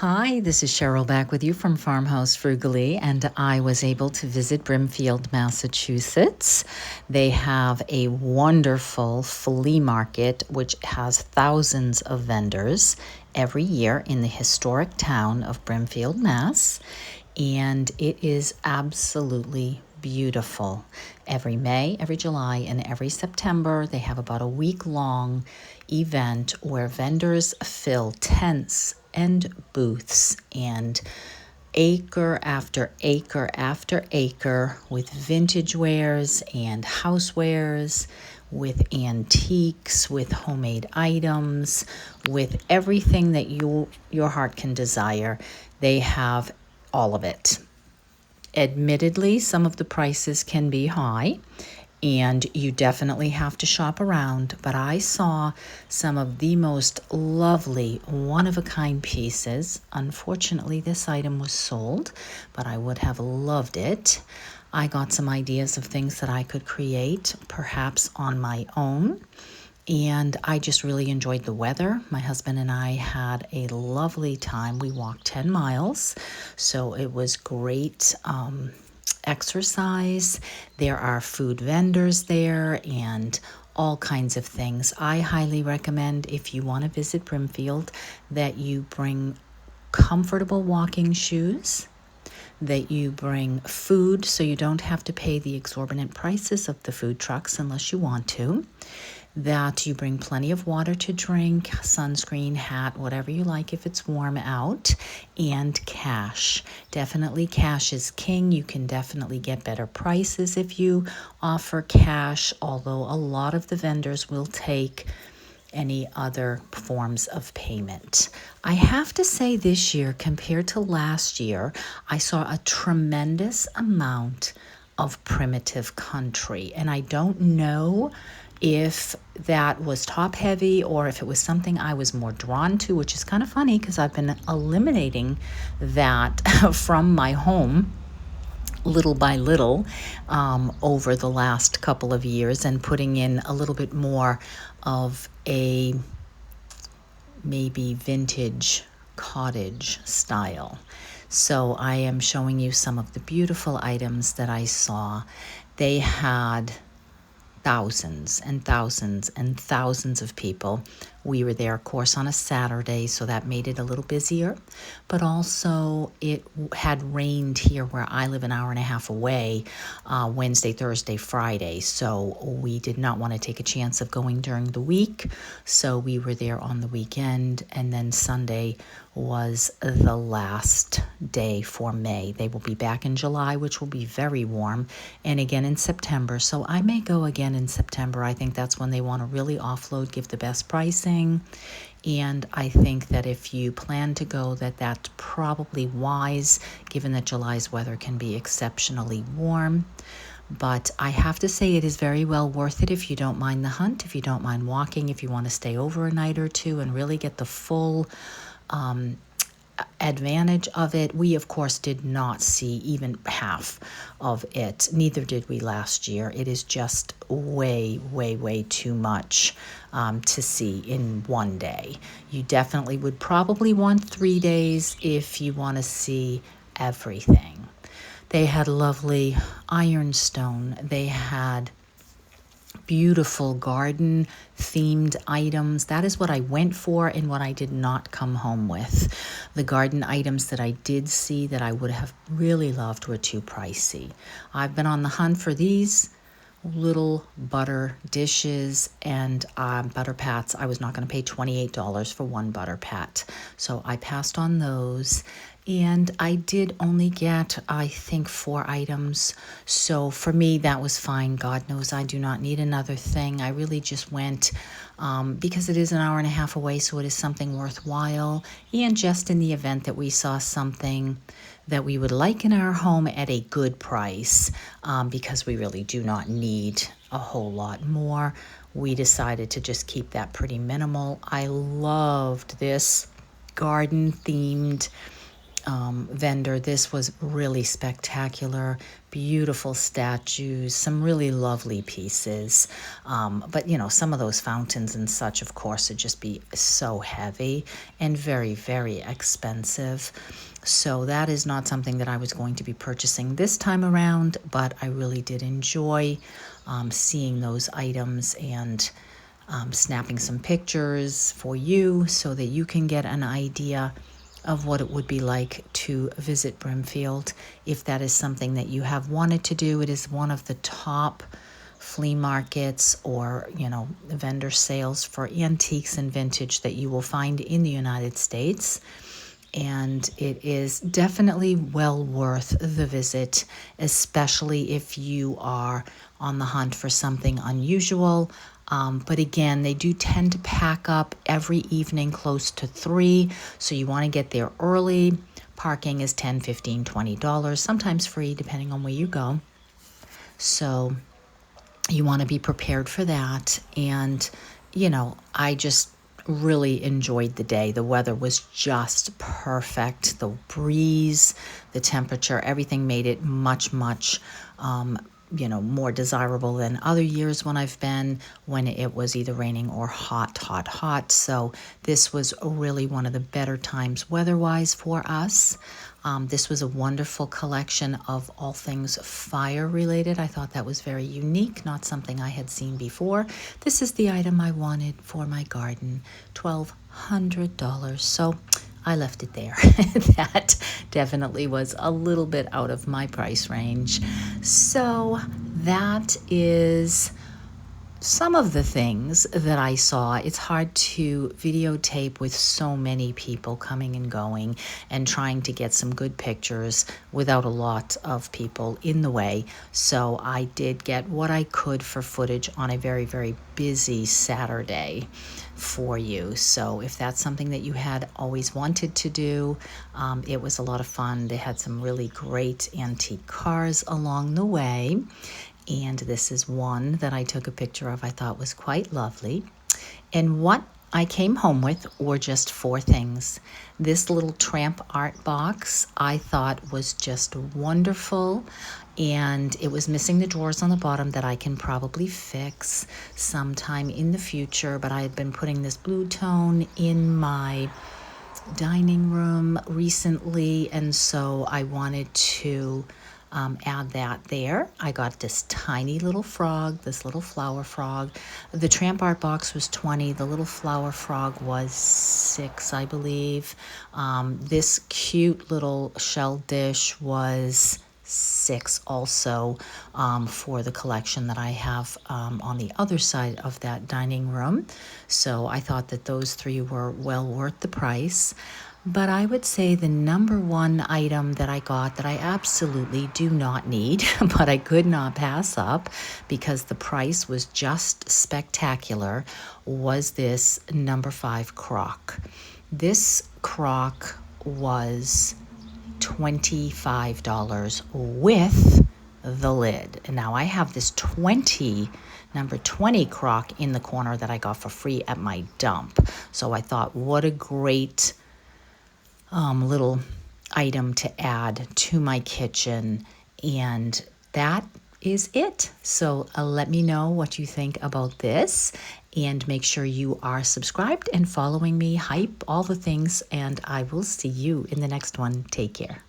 Hi, this is Cheryl back with you from Farmhouse, Frugally, and I was able to visit Brimfield, Massachusetts. They have a wonderful flea market which has thousands of vendors every year in the historic town of Brimfield, Mass, and it is absolutely beautiful. Every May, every July, and every September, they have about a week-long event where vendors fill tents and booths and acre after acre after acre with vintage wares and housewares, with antiques, with homemade items, with everything that your heart can desire. They have all of it. Admittedly, some of the prices can be high, and you definitely have to shop around, but I saw some of the most lovely one-of-a-kind pieces. Unfortunately, this item was sold, but I would have loved it. I got some ideas of things that I could create, perhaps on my own. And I just really enjoyed the weather. My husband and I had a lovely time. We walked 10 miles, so it was great exercise. There are food vendors there and all kinds of things. I highly recommend, if you want to visit Brimfield, that you bring comfortable walking shoes, that you bring food so you don't have to pay the exorbitant prices of the food trucks unless you want to, that you bring plenty of water to drink, sunscreen, hat, whatever you like if it's warm out, and cash. Definitely cash is king. You can definitely get better prices if you offer cash, although a lot of the vendors will take any other forms of payment. I have to say this year, compared to last year, I saw a tremendous amount of primitive country, and I don't know if that was top heavy or if it was something I was more drawn to, which is kind of funny because I've been eliminating that from my home little by little over the last couple of years and putting in a little bit more of a maybe vintage cottage style. So I am showing you some of the beautiful items that I saw. They had thousands and thousands and thousands of people. We were there, of course, on a Saturday, so that made it a little busier. But also, it had rained here where I live, an hour and a half away, Wednesday, Thursday, Friday. So we did not want to take a chance of going during the week. So we were there on the weekend, and then Sunday was the last day for May. They will be back in July, which will be very warm, and again in September. So I may go again in September. I think that's when they want to really offload, give the best pricing. And I think that if you plan to go, that's probably wise, given that July's weather can be exceptionally warm. But I have to say it is very well worth it if you don't mind the hunt, if you don't mind walking, if you want to stay over a night or two and really get the full advantage of it. We, of course, did not see even half of it. Neither did we last year. It is just way, way, way too much to see in one day. You definitely would probably want 3 days if you want to see everything. They had lovely ironstone. They had beautiful garden themed items. That is what I went for and what I did not come home with. The garden items that I did see that I would have really loved were too pricey. I've been on the hunt for these little butter dishes and butter pats. I was not going to pay $28 for one butter pat, so I passed on those. And I did only get, I think, 4 items. So for me, that was fine. God knows I do not need another thing. I really just went because it is an hour and a half away, so it is something worthwhile. And just in the event that we saw something that we would like in our home at a good price, because we really do not need a whole lot more, we decided to just keep that pretty minimal. I loved this garden-themed vendor. This was really spectacular, beautiful statues, some really lovely pieces. But some of those fountains and such, of course, would just be so heavy and very, very expensive. So that is not something that I was going to be purchasing this time around, but I really did enjoy seeing those items and snapping some pictures for you so that you can get an idea of what it would be like to visit Brimfield. If that is something that you have wanted to do, it is one of the top flea markets or, vendor sales for antiques and vintage that you will find in the United States. And it is definitely well worth the visit, especially if you are on the hunt for something unusual. But again, they do tend to pack up every evening close to 3, so you want to get there early. Parking is $10, $15, $20, sometimes free depending on where you go. So you want to be prepared for that. And, I just really enjoyed the day. The weather was just perfect. The breeze, the temperature, everything made it much, much more desirable than other years when I've been, when it was either raining or hot, hot, hot. So this was really one of the better times weather-wise for us. This was a wonderful collection of all things fire-related. I thought that was very unique, not something I had seen before. This is the item I wanted for my garden, $1,200. So I left it there. That definitely was a little bit out of my price range. So that is some of the things that I saw. It's hard to videotape with so many people coming and going and trying to get some good pictures without a lot of people in the way. So I did get what I could for footage on a very, very busy Saturday for you. So if that's something that you had always wanted to do, it was a lot of fun. They had some really great antique cars along the way. And this is one that I took a picture of I thought was quite lovely. And what I came home with were just 4 things. This little tramp art box I thought was just wonderful, and it was missing the drawers on the bottom that I can probably fix sometime in the future, but I had been putting this blue tone in my dining room recently, and so I wanted to add that there. I got this tiny little frog, this little flower frog. The tramp art box was $20. The little flower frog was $6, I believe. This cute little shell dish was $6 also, for the collection that I have on the other side of that dining room. So I thought that those 3 were well worth the price. But I would say the number one item that I got that I absolutely do not need, but I could not pass up because the price was just spectacular, was this number 5 crock. This crock was $25 with the lid. And now I have this number 20 crock in the corner that I got for free at my dump. So I thought, what a great little item to add to my kitchen, and that is it. So let me know what you think about this, and make sure you are subscribed and following me, hype all the things, and I will see you in the next one. Take care.